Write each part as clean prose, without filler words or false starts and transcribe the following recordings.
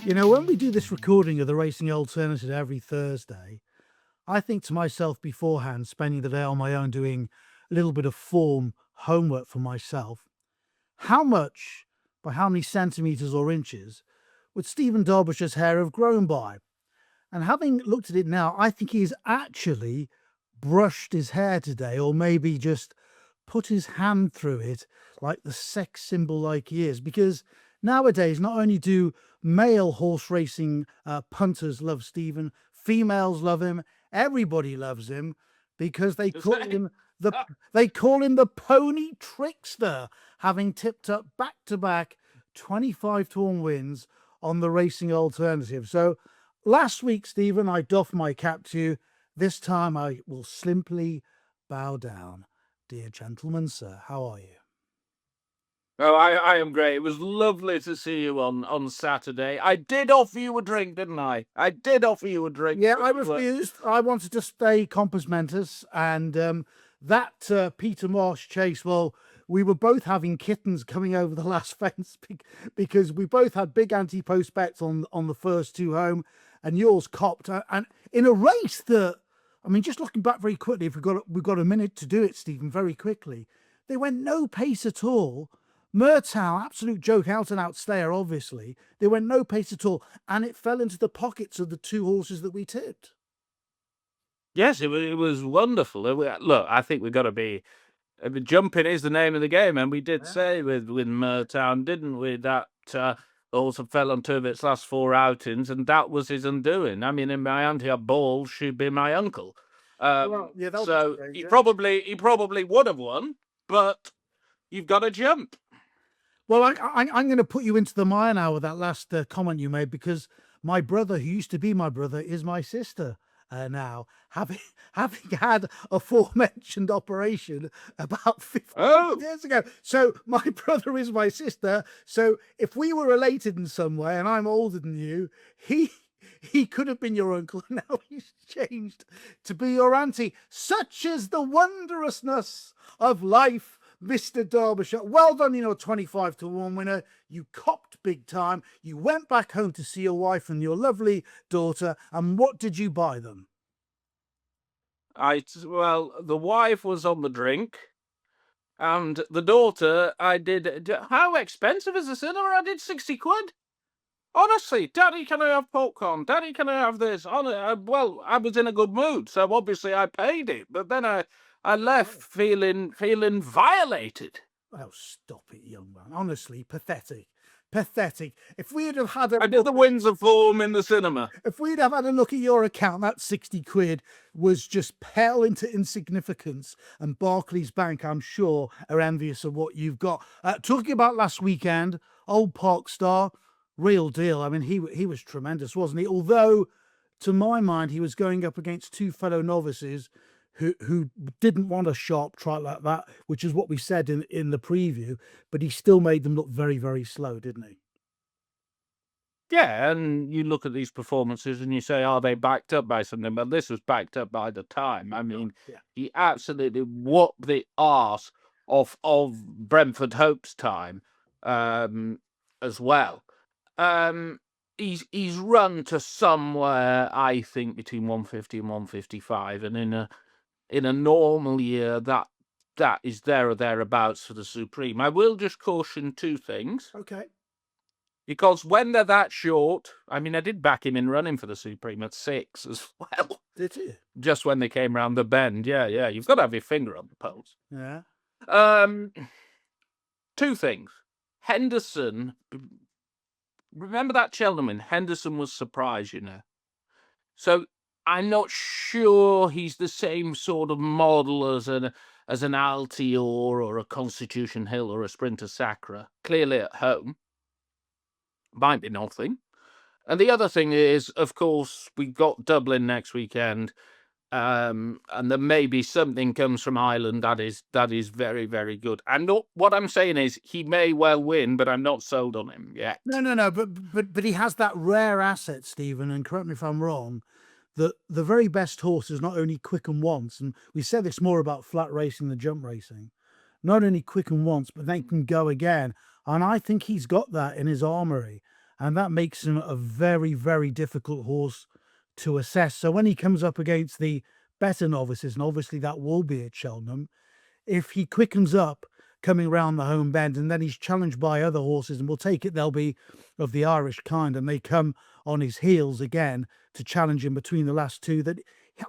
You know, when we do this recording of the Racing Alternative every Thursday, I think to myself beforehand, spending the day on my own doing a little bit of form homework for myself, how much, by how many centimetres or inches, would Stephen Derbyshire's hair have grown by? And having looked at it now, I think he's actually brushed his hair today, or maybe just put his hand through it like the sex symbol like he is. Because nowadays, not only do male horse racing punters love Stephen, females love him, everybody loves him because they call him the pony trickster, having tipped up back-to-back 25-to-1 wins on the Racing Alternative. So last week, Stephen, I doffed my cap to you. This time I will simply bow down. Dear gentleman, sir, how are you? Oh, I am great. It was lovely to see you on Saturday. I did offer you a drink, didn't I? I did offer you a drink. Yeah, I refused. I wanted to stay compos mentis, and that Peter Marsh chase, well, we were both having kittens coming over the last fence because we both had big Ante-Post bets on the first two home, and yours copped. And in a race that, I mean, just looking back very quickly, if we've got a minute to do it, Stephen, very quickly, they went no pace at all. Murtow, absolute joke, out and out stayer, obviously. They went no pace at all, and it fell into the pockets of the two horses that we tipped. Yes, it was wonderful. Look, I think we've got to be. Jumping is the name of the game, and we did say with Murtown, didn't we, that also fell on two of its last four outings, and that was his undoing. I mean, in my Ante-Post should be my uncle. So he probably would have won, but you've got to jump. Well, I'm going to put you into the mire now with that last comment you made, because my brother, who used to be my brother, is my sister now, having had a aforementioned operation about 15 years ago. So my brother is my sister. So if we were related in some way, and I'm older than you, he could have been your uncle, and now he's changed to be your auntie. Such is the wondrousness of life, Mr. Derbyshire. Well done, 25-to-1 winner. You copped big time. You went back home to see your wife and your lovely daughter. And what did you buy them? Well, the wife was on the drink, and the daughter, I did. How expensive is the cinema? I did 60 quid. Honestly, Daddy, can I have popcorn? Daddy, can I have this? Well, I was in a good mood, so obviously I paid it. But then I left feeling violated. Oh, stop it, young man. Honestly, pathetic. Pathetic. If we'd have had I did the wins of form in the cinema. If we'd have had a look at your account, that 60 quid was just pale into insignificance. And Barclays Bank, I'm sure, are envious of what you've got. Talking about last weekend, Old Park Star, real deal. I mean, he was tremendous, wasn't he? Although, to my mind, he was going up against two fellow novices who didn't want a sharp trot like that, which is what we said in the preview, but he still made them look very, very slow, didn't he? Yeah, and you look at these performances and you say, are they backed up by something? But this was backed up by the time. I mean, he absolutely whooped the arse of Brentford Hope's time as well. He's run to somewhere, I think, between 150 and 155, and in a normal year, that is there or thereabouts for the Supreme. I will just caution two things. Okay. Because when they're that short, I mean, I did back him in running for the Supreme at 6 as well. Did you? Just when they came round the bend. Yeah. You've got to have your finger on the pulse. Yeah. Two things. Henderson, remember that Cheltenham? Henderson was surprised, So I'm not sure he's the same sort of model as an Altior or a Constitution Hill or a Sprinter Sacra. Clearly at home. Might be nothing. And the other thing is, of course, we've got Dublin next weekend, and there may be something comes from Ireland that is very, very good. And what I'm saying is he may well win, but I'm not sold on him yet. No, but he has that rare asset, Stephen, and correct me if I'm wrong, that the very best horse is not only quick and once, and we said this more about flat racing than jump racing, not only quick and once, but they can go again. And I think he's got that in his armory. and that makes him a very, very difficult horse to assess. So when he comes up against the better novices, and obviously that will be at Cheltenham, if he quickens up coming round the home bend and then he's challenged by other horses, and we'll take it they'll be of the Irish kind, and they come on his heels again to challenge him between the last two, that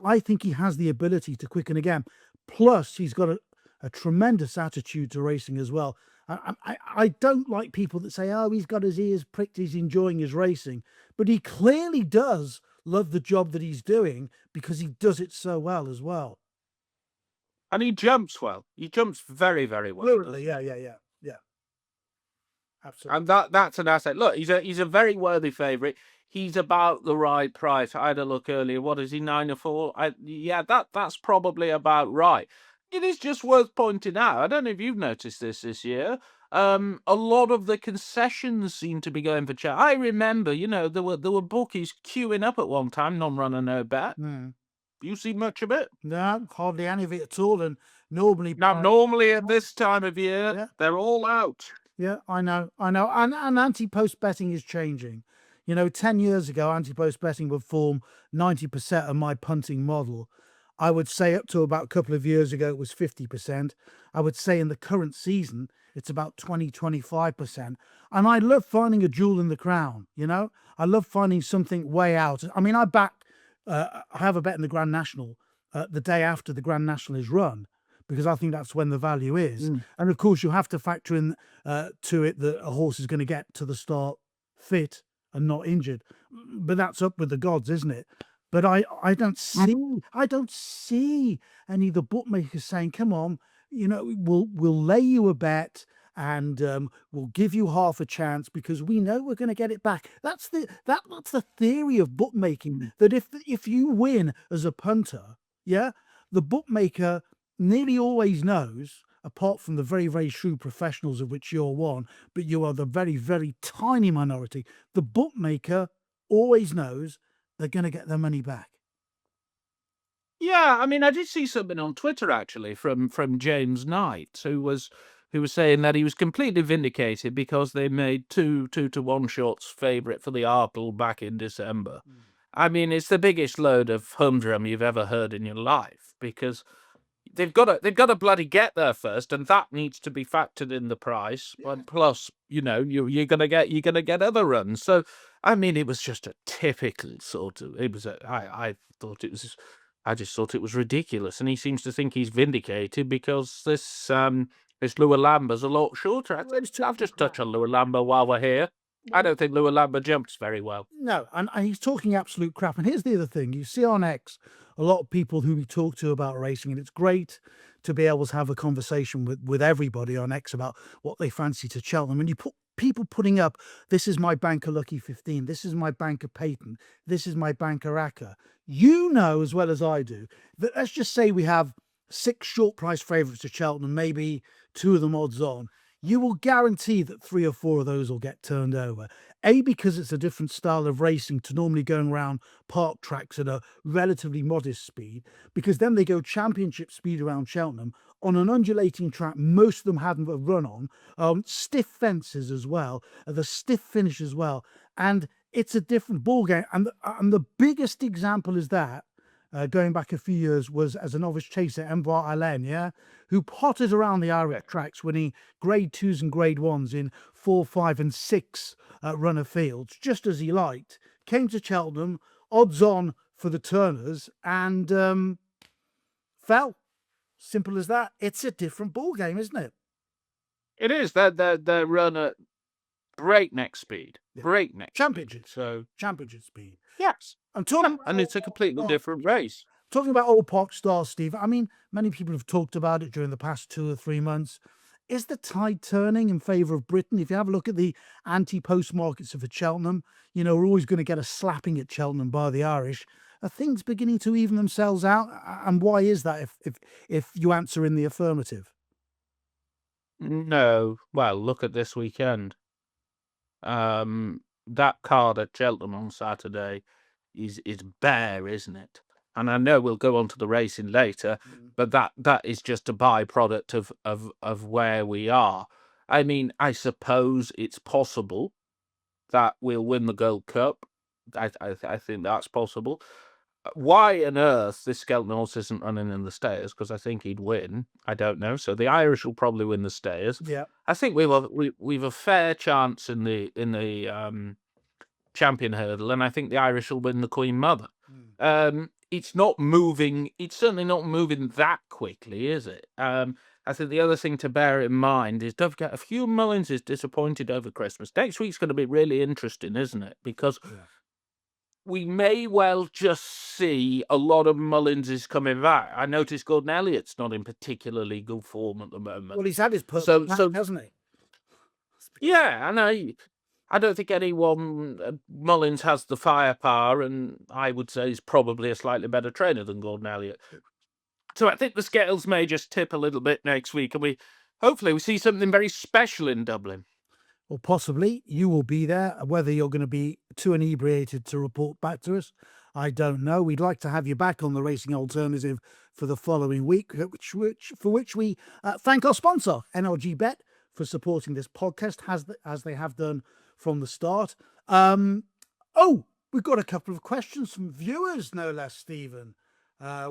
I think he has the ability to quicken again. Plus, he's got a tremendous attitude to racing as well. I don't like people that say, oh, he's got his ears pricked, he's enjoying his racing. But he clearly does love the job that he's doing, because he does it so well as well. And he jumps well. He jumps very, very well. Fluently, yeah. Absolutely. And that's an asset. Look, he's a very worthy favourite. He's about the right price. I had a look earlier. What is he, 9-4? Yeah, that's probably about right. It is just worth pointing out, I don't know if you've noticed this year, a lot of the concessions seem to be going for Cheltenham. I remember, there were bookies queuing up at one time, non-runner, no bet. You see much of it? No, hardly any of it at all. And normally, Now, normally at this time of year, Yeah. they're all out. Yeah, I know. And Ante-Post betting is changing. 10 years ago, Ante-Post betting would form 90% of my punting model. I would say up to about a couple of years ago, it was 50%. I would say in the current season, it's about 20-25%. And I love finding a jewel in the crown, I love finding something way out. I mean, I have a bet in the Grand National the day after the Grand National is run, because I think that's when the value is. And of course, you have to factor in to it that a horse is going to get to the start fit and not injured. But that's up with the gods, isn't it? But I don't see any of the bookmakers saying, "Come on, we'll lay you a bet and we'll give you half a chance because we know we're going to get it back." That's the theory of bookmaking. That if you win as a punter, the bookmaker nearly always knows, apart from the very, very shrewd professionals of which you're one, but you are the very, very tiny minority. The bookmaker always knows they're going to get their money back. Yeah, I mean, I did see something on Twitter actually from James Knight, who was saying that he was completely vindicated because they made 2-1 shots favourite for the Arkle back in December. I mean, it's the biggest load of humdrum you've ever heard in your life, because they've got to bloody get there first, and that needs to be factored in the price. But plus, you're gonna get other runs. So, I mean, it was just a typical sort of. It was I just thought it was ridiculous, and he seems to think he's vindicated because this Lua Lamba's a lot shorter. I'll just touch on Lua Lamba while we're here. I don't think Lua Lamba jumps very well. No, and he's talking absolute crap. And here's the other thing. You see on X a lot of people who we talk to about racing, and it's great to be able to have a conversation with everybody on X about what they fancy to Cheltenham. And you put people putting up, this is my banker Lucky 15, this is my banker Peyton, this is my banker Acker. You know as well as I do that, let's just say we have 6 short price favourites to Cheltenham, maybe 2 of them odds on. You will guarantee that 3 or 4 of those will get turned over. A, because it's a different style of racing to normally going around park tracks at a relatively modest speed, because then they go championship speed around Cheltenham on an undulating track most of them hadn't run on, stiff fences as well, the stiff finish as well. And it's a different ballgame. And the biggest example is that, going back a few years, was as a novice chaser, Envar Allen, who potted around the Irish tracks, winning grade 2s and grade 1s in 4, 5 and 6 runner fields, just as he liked. Came to Cheltenham, odds on for the Turners, and fell. Simple as that. It's a different ball game, isn't it? It is. They run at breakneck speed. Breakneck championship. So championship speed. Yes. I'm talking and it's a completely different race. Talking about old park stars, Steve. I mean, many people have talked about it during the past 2 or 3 months. Is the tide turning in favour of Britain? If you have a look at the Ante-Post markets for Cheltenham, we're always going to get a slapping at Cheltenham by the Irish. Are things beginning to even themselves out? And why is that if you answer in the affirmative? No. Well, look at this weekend. That card at Cheltenham on Saturday is bare, isn't it? And I know we'll go on to the racing later, but that is just a byproduct of where we are. I mean, I suppose it's possible that we'll win the Gold Cup. I think that's possible. Why on earth this Skelton horse isn't running in the Stayers? Because I think he'd win. I don't know. So the Irish will probably win the Stayers. Yeah. I think we've a fair chance in the champion hurdle, and I think the Irish will win the Queen Mother. It's not moving. It's certainly not moving that quickly, is it? I think the other thing to bear in mind is don't forget a few Mullins is disappointed over Christmas. Next week's going to be really interesting, isn't it? Because we may well just see a lot of Mullins is coming back. I noticed Gordon Elliott's not in particularly good form at the moment. Well, he's had his purple patch, hasn't he? Yeah, and I don't think anyone Mullins has the firepower, and I would say he's probably a slightly better trainer than Gordon Elliott. So I think the scales may just tip a little bit next week, and hopefully we see something very special in Dublin. Or possibly you will be there. Whether you're going to be too inebriated to report back to us, I don't know. We'd like to have you back on the Racing Alternative for the following week, for which we thank our sponsor, NRG Bet, for supporting this podcast as they have done from the start. We've got a couple of questions from viewers, no less, Stephen.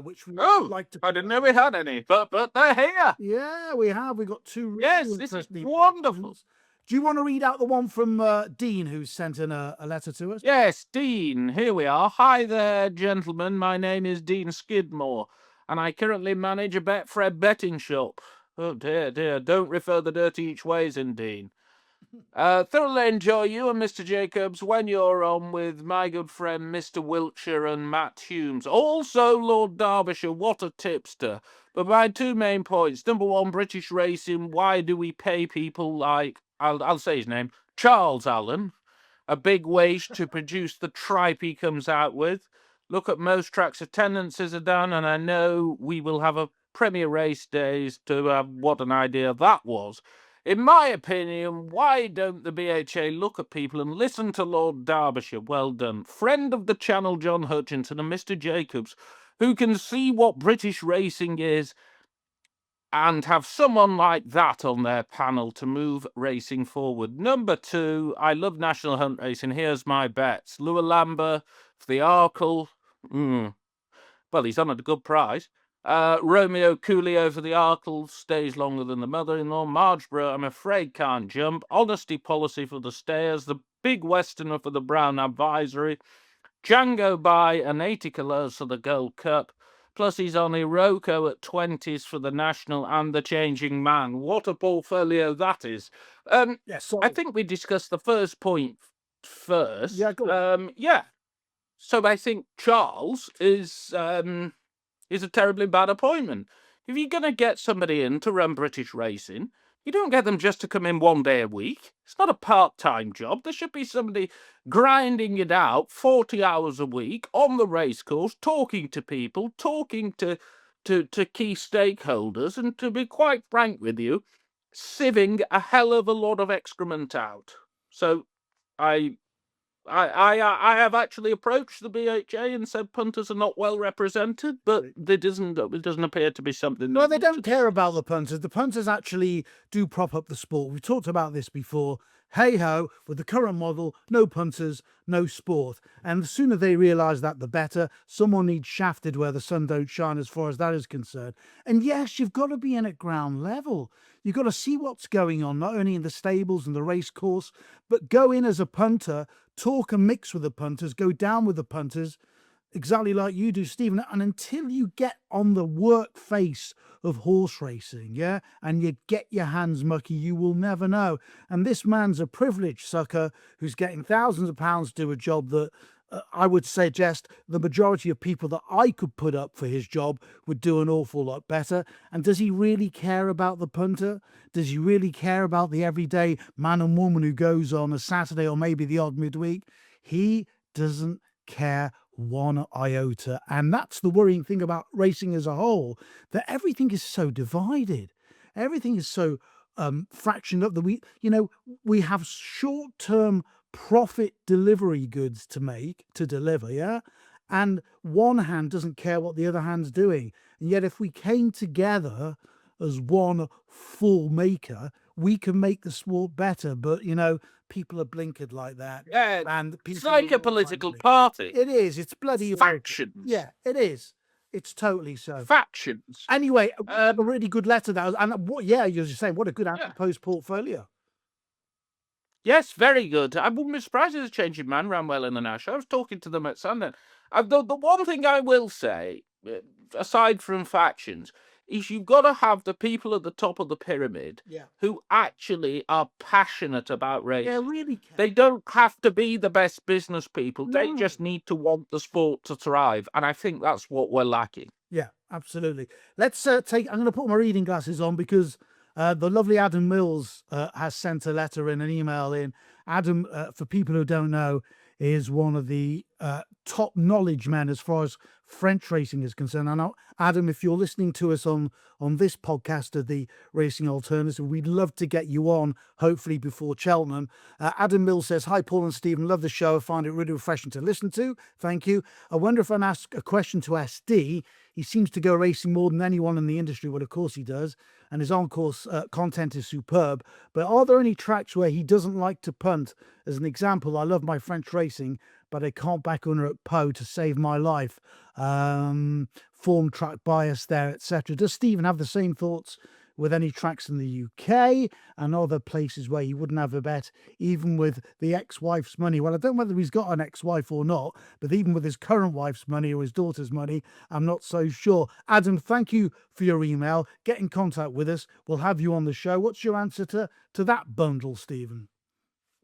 Which we like to. I didn't know we had any, but they're here. Yeah, we have. We got two. Yes, this is wonderful. Questions. Do you want to read out the one from Dean, who sent in a letter to us? Yes, Dean. Here we are. Hi there, gentlemen. My name is Dean Skidmore, and I currently manage a Betfred betting shop. Oh dear, dear! Don't refer the dirty each ways in, Dean. Thoroughly enjoy you and Mr. Jacobs when you're on with my good friend Mr. Wiltshire and Matt Humes. Also, Lord Derbyshire, what a tipster. But my two main points. Number one, British racing. Why do we pay people like, I'll say his name, Charles Allen, a big wage to produce the tripe he comes out with? Look at most tracks, attendances are down, and I know we will have a Premier Race Days to have what an idea that was. In my opinion, why don't the BHA look at people and listen to Lord Derbyshire? Well done. Friend of the channel, John Hutchinson, and Mr. Jacobs, who can see what British racing is and have someone like that on their panel to move racing forward. Number two, I love National Hunt Racing. Here's my bets. Lua Lamba for the Arkle. Well, he's on at a good price. Romeo Coolio for the Arkle stays longer than the mother-in-law. Margeborough, I'm afraid, can't jump. Honesty Policy for the Stayers. The Big Westerner for the Brown Advisory. Django by and 80 colours for the Gold Cup. Plus he's on Iroko at 20s for the National and the Changing Man. What a portfolio that is. Yes, I think we discussed the first point first. Yeah, go on. So I think Charles is a terribly bad appointment. If you're going to get somebody in to run British racing, you don't get them just to come in one day a week. It's not a part-time job. There should be somebody grinding it out 40 hours a week on the racecourse, talking to people, talking to key stakeholders, and to be quite frank with you, sieving a hell of a lot of excrement out. So I have actually approached the BHA and said punters are not well represented, but it doesn't appear to be something. No, they don't care about the punters. The punters actually do prop up the sport. We've talked about this before. Hey ho, with the current model, no punters, no sport. And the sooner they realise that, the better. Someone needs shafted where the sun don't shine as far as that is concerned. And yes, you've got to be in at ground level. You've got to see what's going on, not only in the stables and the race course, but go in as a punter, talk and mix with the punters, go down with the punters, exactly like you do, Stephen. And until you get on the work face of horse racing, and you get your hands mucky, you will never know. And this man's a privileged sucker who's getting thousands of pounds to do a job that I would suggest the majority of people that I could put up for his job would do an awful lot better. And does he really care about the punter? Does he really care about the everyday man and woman who goes on a Saturday or maybe the odd midweek? He doesn't care one iota. And that's the worrying thing about racing as a whole, that everything is so divided. Everything is so fractioned up that we have short-term profit delivery goods to deliver, and one hand doesn't care what the other hand's doing. And yet if we came together as one full maker, we can make the sport better. But people are blinkered like that. Yeah, And it's people like are a political unlikely. party. It is. It's bloody awful. Factions. Yeah, it is. It's totally so. Factions. Anyway, a really good letter that was, and what? Yeah, you're just saying, what a good Ante-Post portfolio. Yes, very good. I wouldn't be surprised if the changing man ran well in the Nash. I was talking to them at Sunday. The one thing I will say, aside from factions, is you've got to have the people at the top of the pyramid who actually are passionate about race. Yeah, really. They don't have to be the best business people. No. They just need to want the sport to thrive. And I think that's what we're lacking. Yeah, absolutely. Let's take. I'm going to put my reading glasses on because the lovely Adam Mills has sent a letter in, an email in. Adam, for people who don't know, is one of the top knowledge men as far as French racing is concerned. I know, Adam, if you're listening to us on this podcast of the Racing Alternative, we'd love to get you on, hopefully before Cheltenham. Adam Mills says, "Hi, Paul and Stephen, love the show. I find it really refreshing to listen to. Thank you. I wonder if I can ask a question to SD. He seems to go racing more than anyone in the industry." Well, of course he does. And his on-course content is superb. But are there any tracks where he doesn't like to punt? As an example, I love my French racing, but I can't back under at Pau to save my life. Form track bias there, etc. Does Stephen have the same thoughts with any tracks in the UK and other places where he wouldn't have a bet, even with the ex-wife's money? Well, I don't know whether he's got an ex-wife or not, but even with his current wife's money or his daughter's money, I'm not so sure. Adam, thank you for your email. Get in contact with us. We'll have you on the show. What's your answer to that bundle, Stephen?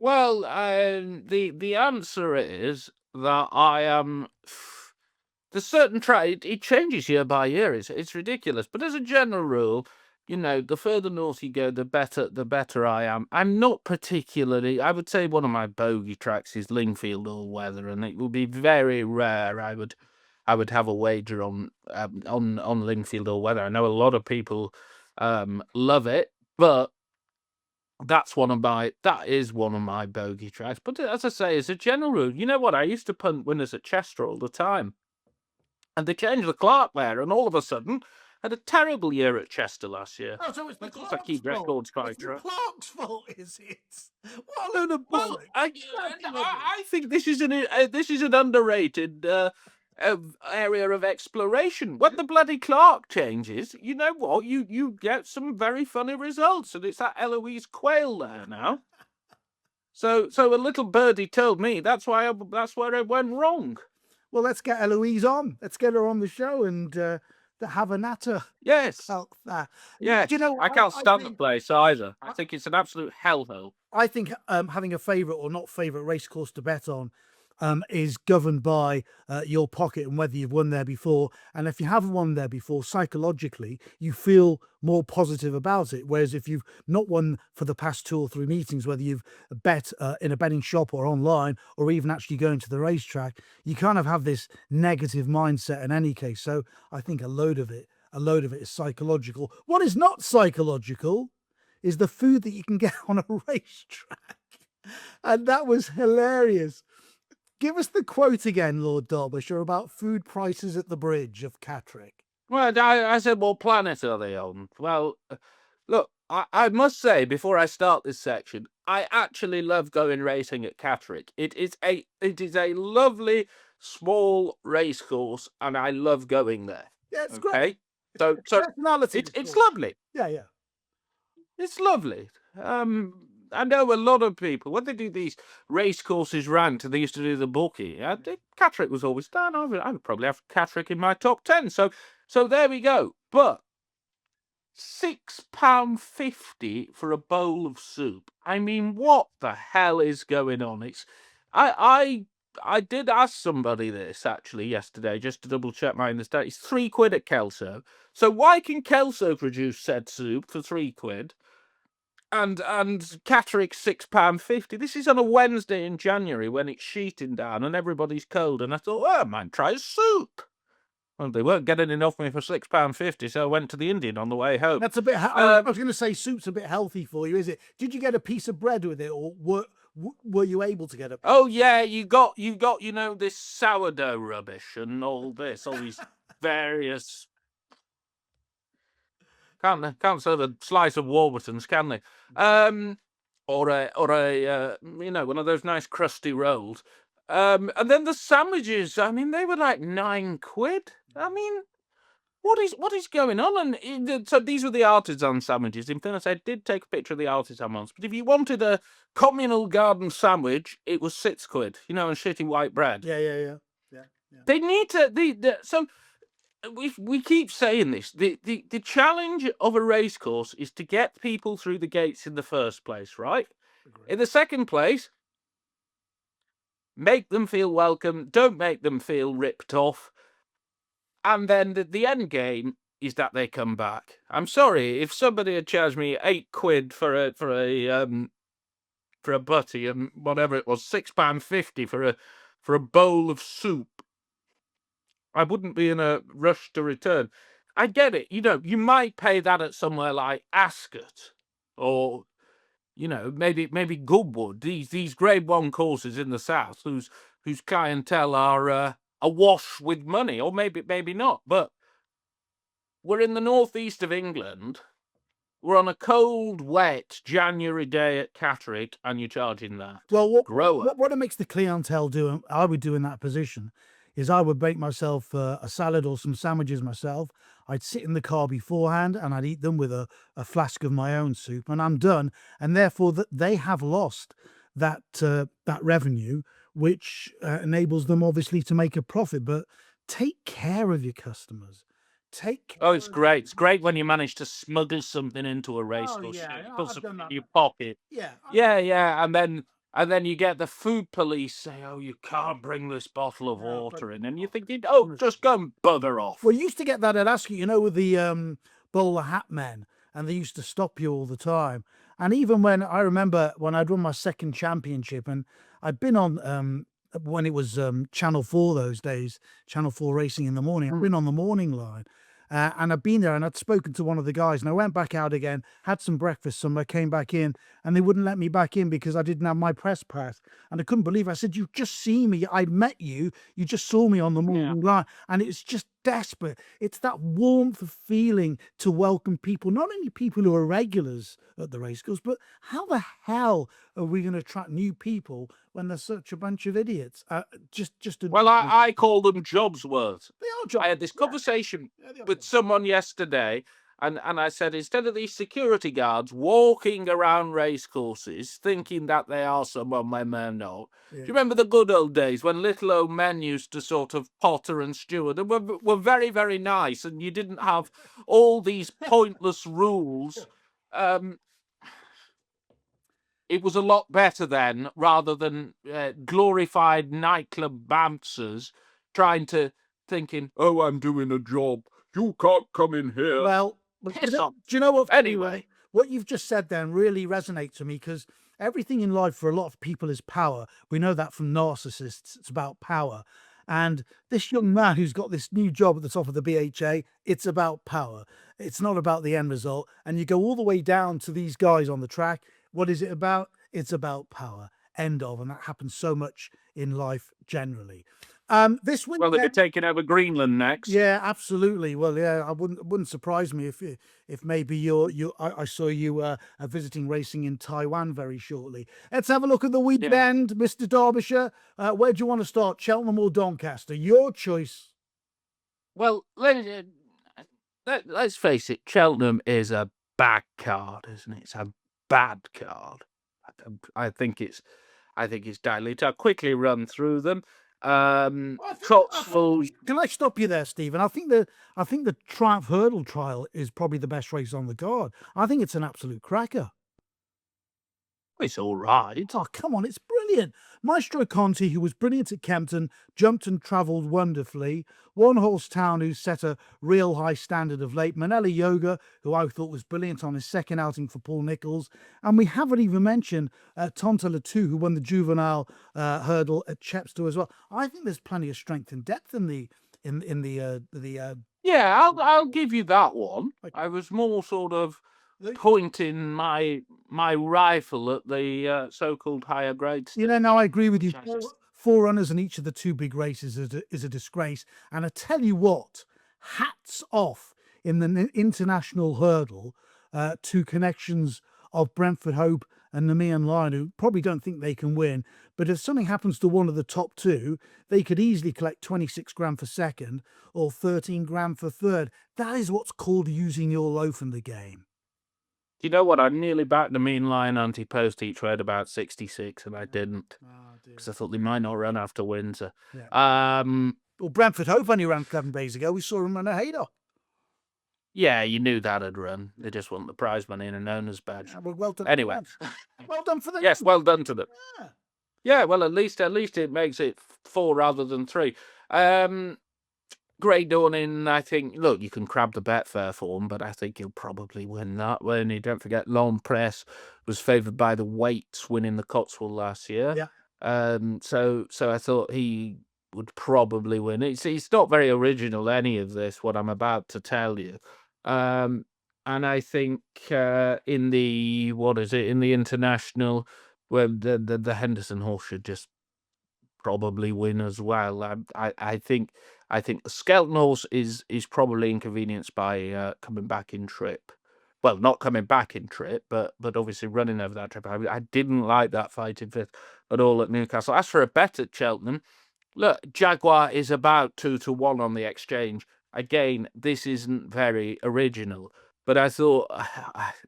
Well, the answer is that I am. There's certain track. It changes year by year. It's ridiculous. But as a general rule, you know, the further north you go, the better I am. I'm not particularly. I would say one of my bogey tracks is Lingfield All Weather, and it would be very rare I would have a wager on Lingfield All Weather. I know a lot of people love it, but that is one of my bogey tracks. But as I say, as a general rule, you know what? I used to punt winners at Chester all the time. And they changed the clerk there, and all of a sudden had a terrible year at Chester last year. Oh, so it's the Clerk's keep records quite It's the clerk's fault, is it? What a load of bollocks. Well, I think this is an underrated area of exploration. When the bloody clerk changes, you know what? You get some very funny results, and it's that Eloise Quayle there now. So a little birdie told me that's where it went wrong. Well, let's get Eloise on. Let's get her on the show and have a natter. Yes. Yeah. Do you know, I can't stand the place either. I think it's an absolute hellhole. I think having a favourite or not favourite racecourse to bet on is governed by your pocket and whether you've won there before. And if you haven't won there before, psychologically, you feel more positive about it. Whereas if you've not won for the past 2 or 3 meetings, whether you've bet in a betting shop or online, or even actually going to the racetrack, you kind of have this negative mindset in any case. So I think a load of it is psychological. What is not psychological is the food that you can get on a racetrack. And that was hilarious. Give us the quote again, Lord Derbyshire, about food prices at the bridge of Catterick. Well, I said, what planet are they on? Well, look, I must say, before I start this section, I actually love going racing at Catterick. It is a lovely, small racecourse, and I love going there. Yeah, it's great. So it's lovely. Yeah. It's lovely. I know a lot of people, when they do these race courses rant, and they used to do the bookie, Catterick was always done. I would probably have Catterick in my top 10. So there we go. But £6.50 for a bowl of soup. I mean, what the hell is going on? I did ask somebody this actually yesterday, just to double check my understanding. It's £3 at Kelso. So why can Kelso produce said soup for £3? And Catterick £6.50. This is on a Wednesday in January when it's sheeting down and everybody's cold. And I thought, well, I might try a soup. Well, they weren't getting enough for me for £6.50, so I went to the Indian on the way home. That's a bit. I was going to say soup's a bit healthy for you, is it? Did you get a piece of bread with it, or were you able to get a? Oh yeah, you got this sourdough rubbish and all these various. Can't serve a slice of Warburtons, can they? or a one of those nice crusty rolls. And then the sandwiches, I mean, they were like £9. I mean, what is going on? And so these were the artisan sandwiches. In fairness, I did take a picture of the artisan ones. But if you wanted a communal garden sandwich, it was £6, and shitty white bread. Yeah. They need to so we keep saying this. The challenge of a racecourse is to get people through the gates in the first place, right? Agree. In the second place, make them feel welcome. Don't make them feel ripped off. And then the end game is that they come back. I'm sorry, if somebody had charged me £8 for a butty and whatever it was, £6.50 for a bowl of soup, I wouldn't be in a rush to return. I get it, you might pay that at somewhere like Ascot or maybe Goodwood, these Grade 1 courses in the south whose clientele are awash with money, or maybe not. But we're in the northeast of England. We're on a cold, wet January day at Catterick, and you're charging that. Well, Grow up. what it makes the clientele do, I would do in that position, is I would make myself a salad or some sandwiches myself. I'd sit in the car beforehand and I'd eat them with a flask of my own soup, and I'm done. And therefore, that they have lost that revenue, which enables them obviously to make a profit. But take care of your customers. Take care Oh, it's of great. It's great when you manage to smuggle something into a Oh, racecourse. yeah, You I've put something done that. in your pocket. Yeah, Yeah, and then you get the food police say, "Oh, you can't bring this bottle of Yeah, water but in," and you're thinking, "Oh, just go and bugger off." well, you used to get that at Ascot, with the bowler hat men, and they used to stop you all the time. And even when I remember when I'd won my second championship, and I'd been on when it was Channel 4 those days, Channel 4 Racing in the morning. I'd been on the morning line. And I'd been there and I'd spoken to one of the guys, and I went back out again, had some breakfast somewhere, came back in, and they wouldn't let me back in because I didn't have my press pass. And I couldn't believe it. I said, "You've just seen me. I met you. You just saw me on the morning line." And it's just desperate. It's that warmth of feeling to welcome people, not only people who are regulars at the racecourse, but how the hell are we going to attract new people when there's such a bunch of idiots? Well, I call them jobs worth. They are jobs. I had this conversation they are with jobs. someone yesterday, and I said, instead of these security guards walking around racecourses thinking that they are someone when they're not, do you remember the good old days when little old men used to sort of potter and steward and were very, very nice, and you didn't have all these pointless rules? It was a lot better then, rather than glorified nightclub bouncers thinking, "Oh, I'm doing a job. You can't come in here." Well, Piss off. do you know what? Anyway. What you've just said then really resonates with me, because everything in life for a lot of people is power. We know that from narcissists. It's about power. And this young man who's got this new job at the top of the BHA, it's about power. It's not about the end result. And you go all the way down to these guys on the track. What is it about? It's about power. End of. And that happens so much in life generally. This Well, they'll be weekend, taking over Greenland next. yeah, absolutely. Well, yeah, I wouldn't surprise me if maybe I saw you are visiting racing in Taiwan very shortly. Let's have a look at the weekend, Mr. Derbyshire. Where do you want to start, Cheltenham or Doncaster? Your choice. Well, let's face it, Cheltenham is a bad card, isn't it? It's a bad card. I think it's dilute. I'll quickly run through them. Cotswold. Can I stop you there, Stephen? I think the Triumph Hurdle Trial is probably the best race on the card. I think it's an absolute cracker. It's all right. Oh, come on, it's brilliant. Maestro Conti, who was brilliant at Kempton, jumped and travelled wonderfully. One Horse Town, who set a real high standard of late. Manelli Yoga, who I thought was brilliant on his second outing for Paul Nicholls. And we haven't even mentioned Tontala 2, who won the juvenile hurdle at Chepstow as well. I think there's plenty of strength and depth in the Yeah, I'll give you that one. I was more sort of pointing my rifle at the so-called higher grades. Now I agree with you. Four runners in each of the two big races is a disgrace. And I tell you what, hats off in the international hurdle to connections of Brentford Hope and Nemean Lion, who probably don't think they can win. But if something happens to one of the top two, they could easily collect 26 grand for second or 13 grand for third. That is what's called using your loaf in the game. You know what? I nearly backed the Mean Lion Ante-Post each way at about 66, and I didn't because I thought they might not run after Windsor. Yeah. Well, Brentford Hope only ran 7 days ago. We saw him run a Haydock. Yeah, you knew that'd run. They just want the prize money and an owner's badge. Yeah, well done. Anyway, well done for them. yes, well done to them. Yeah. Yeah, well, at least it makes it 4 rather than 3. Grey Dawning, I think. Look, you can crab the Betfair form, but I think he'll probably win that one. You don't forget, Lone Press was favoured by the weights, winning the Cotswold last year. Yeah. So I thought he would probably win. It's not very original, any of this, what I'm about to tell you. And I think in the international, where the Henderson horse should just probably win as well. I think the Skelton horse is probably inconvenienced by coming back in trip. Well, not coming back in trip, but obviously running over that trip. I didn't like that fight in fifth at all at Newcastle. As for a bet at Cheltenham, look, Jaguar is about 2-1 on the exchange. Again, this isn't very original, but I thought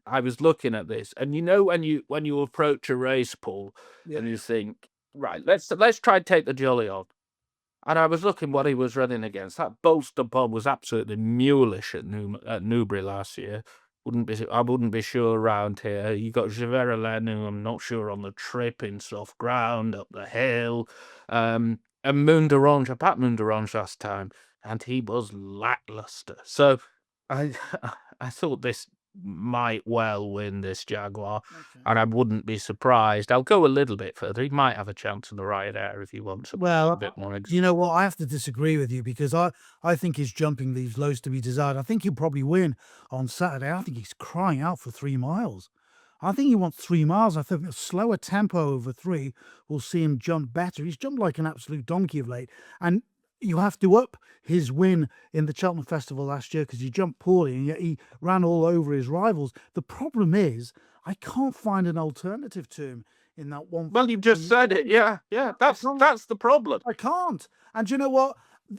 I was looking at this, and you know when you approach a race, Paul, and you think, right, let's try and take the jolly on. And I was looking what he was running against. That Bolster Bob was absolutely mulish at Newbury last year. I wouldn't be sure around here. You got Javerelen, who I'm not sure on the trip in soft ground up the hill. And Moon d'Orange, I backed Moon d'Orange last time, and he was lackluster. So I thought this might well win this Jaguar, and I wouldn't be surprised. I'll go a little bit further. He might have a chance in the right air if he wants a bit more. You know what? I have to disagree with you because I think his jumping leaves loads to be desired. I think he'll probably win on Saturday. I think he's crying out for 3 miles. I think he wants 3 miles. I think a slower tempo over 3 will see him jump better. He's jumped like an absolute donkey of late. And you have to up his win in the Cheltenham Festival last year because he jumped poorly and yet he ran all over his rivals. The problem is I can't find an alternative to him in that one. Well, you've just said it. Yeah. That's the problem. I can't. And you know what?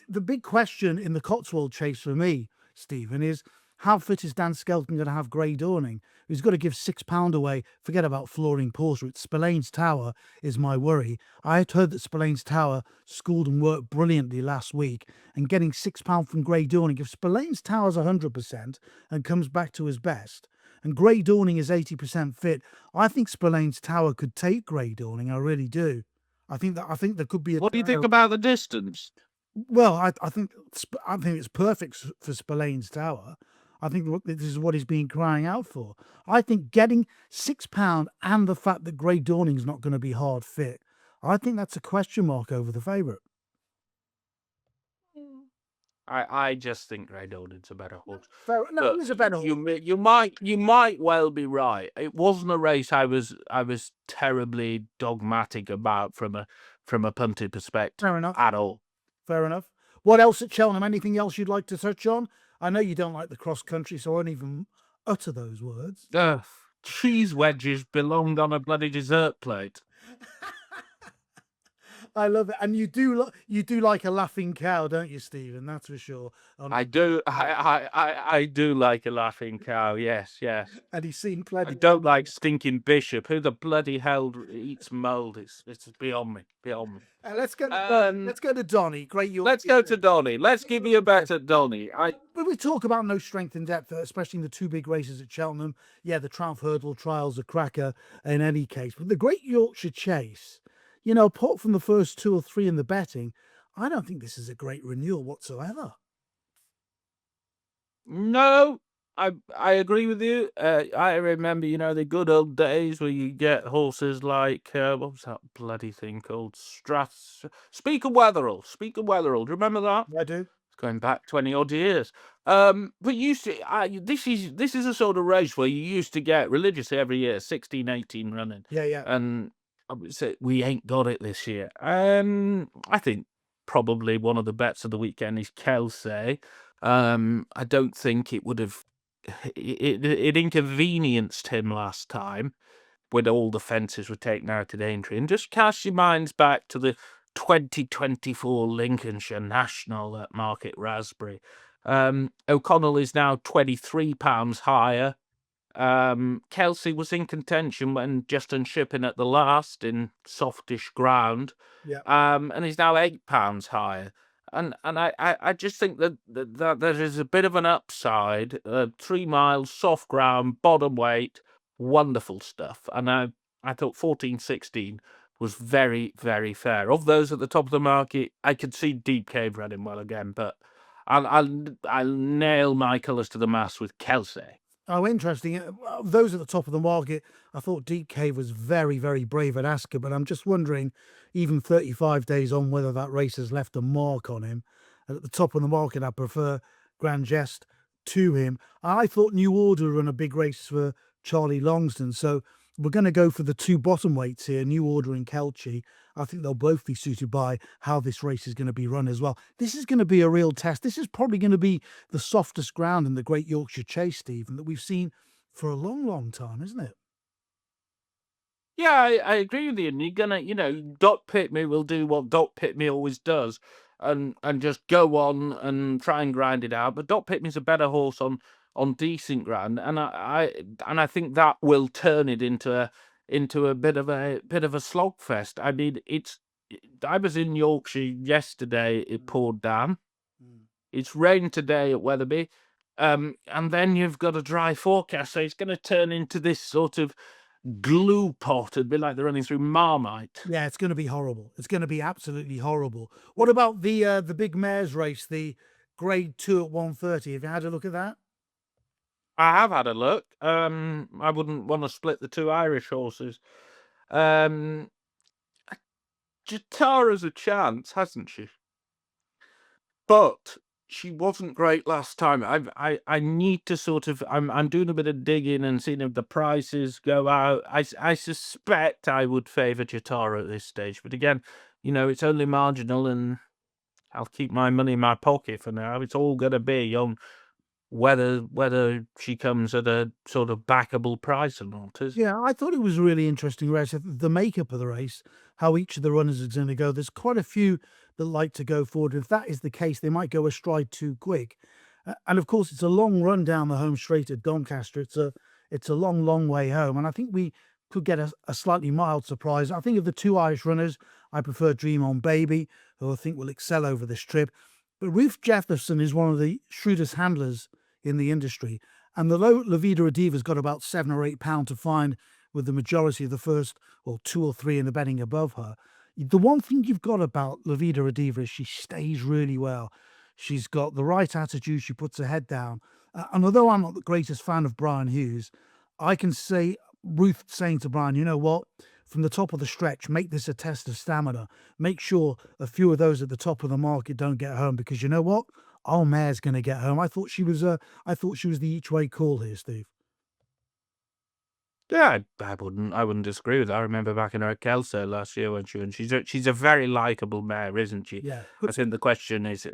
The big question in the Cotswold chase for me, Stephen, is how fit is Dan Skelton going to have Grey Dawning? He's got to give £6 away. Forget about Flooring Porter. It's Spillane's Tower is my worry. I had heard that Spillane's Tower schooled and worked brilliantly last week, and getting £6 from Grey Dawning, if Spillane's Tower's 100% and comes back to his best, and Grey Dawning is 80% fit, I think Spillane's Tower could take Grey Dawning. I really do. I think there could be a. What do you think about the distance? Well, I think it's perfect for Spillane's Tower. I think this is what he's been crying out for. I think getting £6 and the fact that Grey Dawning's not going to be hard fit, I think that's a question mark over the favourite. I just think Grey Dawning's a better horse. No, he's a better horse. You might well be right. It wasn't a race I was terribly dogmatic about from a punted perspective. Fair enough. At all. Fair enough. What else at Cheltenham? Anything else you'd like to touch on? I know you don't like the cross country, so I won't even utter those words. Cheese wedges belonged on a bloody dessert plate. I love it, and you do like a laughing cow, don't you, Stephen? That's for sure. I do. I do like a laughing cow. Yes. And he's seen plenty. I don't like stinking Bishop. Who the bloody hell eats mould? It's beyond me. Let's go to Donny. Great Yorkshire. Let's go to Donny. Let's give you a bet at Donny. But we talk about no strength in depth, especially in the 2 big races at Cheltenham. Yeah, the Triumph Hurdle Trial's a cracker in any case. But the Great Yorkshire Chase, apart from the first 2 or 3 in the betting, I don't think this is a great renewal whatsoever. No, I agree with you. I remember, the good old days where you get horses like what was that bloody thing called? Speaker Wetherell. Do you remember that? I do. It's going back 20 odd years. But this is a sort of race where you used to get religiously every year 16, 18 running. Yeah. And I would say we ain't got it this year. I think probably one of the bets of the weekend is Kelsey. I don't think it would have. It inconvenienced him last time, when all the fences were taken out of Aintree, and just cast your minds back to the 2024 Lincolnshire National at Market Raspberry. O'Connell is now £23 higher. Kelsey was in contention when Justin Shipping at the last in softish ground, Yeah. and he's now £8 higher. And I just think that there is a bit of an upside. 3 miles, soft ground, bottom weight, wonderful stuff. And I thought 14-16 was very, very fair. Of those at the top of the market, I could see Deep Cave running well again, but I'll nail my colours to the mast with Kelsey. Oh, interesting. Those at the top of the market, I thought Deep Cave was very, very brave at Asker, but I'm just wondering, even 35 days on, whether that race has left a mark on him. And at the top of the market, I prefer Grand Jest to him. I thought New Order run a big race for Charlie Longston, so we're going to go for the two bottom weights here, New Order and Kelchi. I think they'll both be suited by how this race is going to be run as well. This is going to be a real test. This is probably going to be the softest ground in the Great Yorkshire Chase, Stephen, that we've seen for a long, long time, isn't it? Yeah, I agree with you. And you're gonna, Dot Pitme will do what Dot Pitme always does, and just go on and try and grind it out. But Dot Pitme's a better horse on decent ground, and I think that will turn it into a bit of a slogfest. I mean, I was in Yorkshire yesterday. It poured down. It's rained today at Wetherby, and then you've got a dry forecast, so it's going to turn into this sort of glue pot. It'd be like they're running through Marmite. Yeah, it's going to be horrible. It's going to be absolutely horrible. What about the big mares race, the Grade 2 at 130? Have you had a look at that? I have had a look. I wouldn't want to split the two Irish horses. Jatara's a chance, hasn't she? But she wasn't great last time. I need to sort of. I'm doing a bit of digging and seeing if the prices go out. I suspect I would favour Jatara at this stage, but again, it's only marginal, and I'll keep my money in my pocket for now. It's all going to be on whether she comes at a sort of backable price or not. Yeah, I thought it was a really interesting race. The makeup of the race, how each of the runners is going to go. There's quite a few that like to go forward. If that is the case, they might go a stride too quick. And of course, it's a long run down the home straight at Doncaster. It's a long, long way home. And I think we could get a slightly mild surprise. I think of the two Irish runners, I prefer Dream On Baby, who I think will excel over this trip. But Ruth Jefferson is one of the shrewdest handlers in the industry. And the La Vida Diva's got about £7 or £8 to find with the majority of the first, or 2 or 3 in the betting above her. The one thing you've got about La Vida Diva is she stays really well. She's got the right attitude. She puts her head down. And although I'm not the greatest fan of Brian Hughes, I can say Ruth saying to Brian, you know what? From the top of the stretch, make this a test of stamina. Make sure a few of those at the top of the market don't get home, because you know what? Our mare's going to get home. I thought she was the each way call here, Steve. Yeah, I wouldn't disagree with that. I remember backing her at Kelso last year when she's a very likable mare, isn't she? Yeah. I think the question is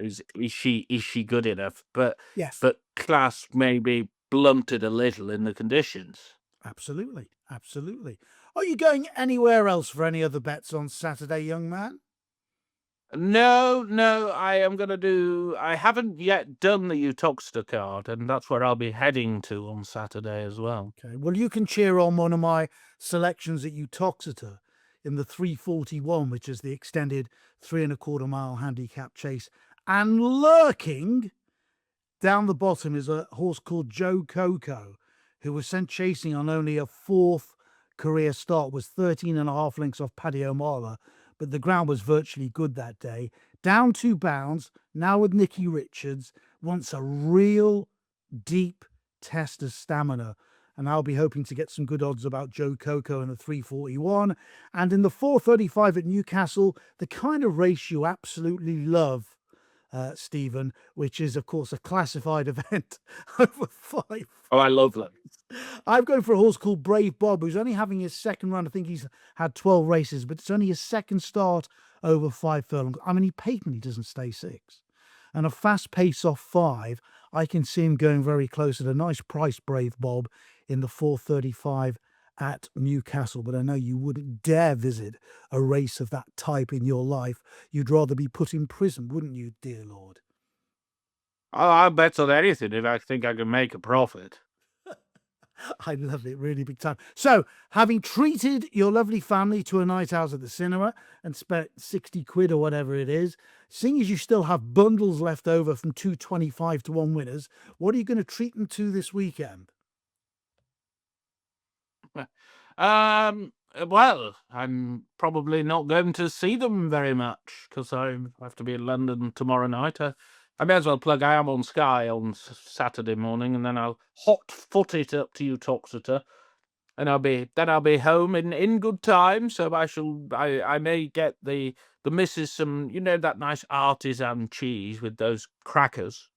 she good enough? But Yes. class may be blunted a little in the conditions. Absolutely. Absolutely. Are you going anywhere else for any other bets on Saturday, young man? No, I haven't yet done the Utoxeter card, and that's where I'll be heading to on Saturday as well. Okay. Well, you can cheer on one of my selections at Utoxeter in the 341, which is the extended 3¼ mile handicap chase. And lurking down the bottom is a horse called Joe Coco, who was sent chasing on only a 4th career start, was 13.5 lengths off Paddy O'Mara, but the ground was virtually good that day. Down 2 bounds, now with Nicky Richards, wants a real deep test of stamina. And I'll be hoping to get some good odds about Joe Coco in the 341. And in the 435 at Newcastle, the kind of race you absolutely love, Stephen, which is, of course, a classified event over 5. Oh, I love that. I'm going for a horse called Brave Bob, who's only having his second run. I think he's had 12 races, but it's only his second start over 5 furlongs. I mean, he patently doesn't stay 6. And a fast pace off 5, I can see him going very close at a nice price, Brave Bob, in the 435 at Newcastle, but I know you wouldn't dare visit a race of that type in your life. You'd rather be put in prison, wouldn't you, dear Lord? I'll bet on anything if I think I can make a profit. I love it, really big time. So, having treated your lovely family to a night out at the cinema and spent 60 quid or whatever it is, seeing as you still have bundles left over from 225 to 1 winners, what are you going to treat them to this weekend? Well, I'm probably not going to see them very much because I have to be in London tomorrow night. I may as well plug I am on Sky on Saturday morning, and then I'll hot foot it up to Uttoxeter, and I'll be home in good time. So I may get the missus some, that nice artisan cheese with those crackers,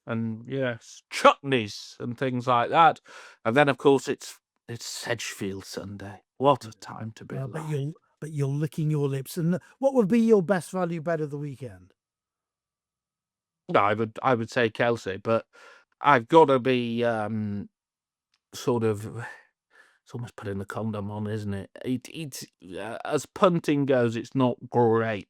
and yes, chutneys and things like that. And then of course it's Sedgefield Sunday. What a time to be alive. But you're licking your lips. And what would be your best value bet of the weekend? No, I would say Kelsey, but I've got to be sort of. It's almost putting the condom on, isn't it? It's as punting goes, it's not great,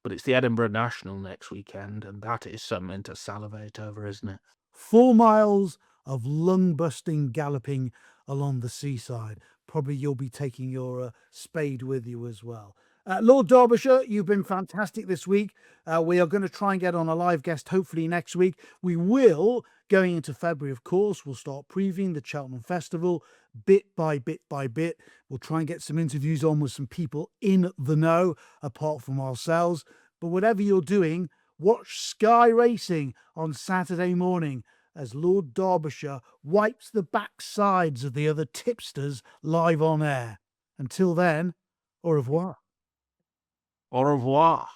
but it's the Edinburgh National next weekend, and that is something to salivate over, isn't it? 4 miles of lung-busting galloping along the seaside. Probably you'll be taking your spade with you as well. Lord Derbyshire, you've been fantastic this week. We are going to try and get on a live guest hopefully next week. We will, going into February, of course, we'll start previewing the Cheltenham Festival bit by bit by bit. We'll try and get some interviews on with some people in the know, apart from ourselves. But whatever you're doing, watch Sky Racing on Saturday morning as Lord Derbyshire wipes the backsides of the other tipsters live on air. Until then, au revoir. Au revoir.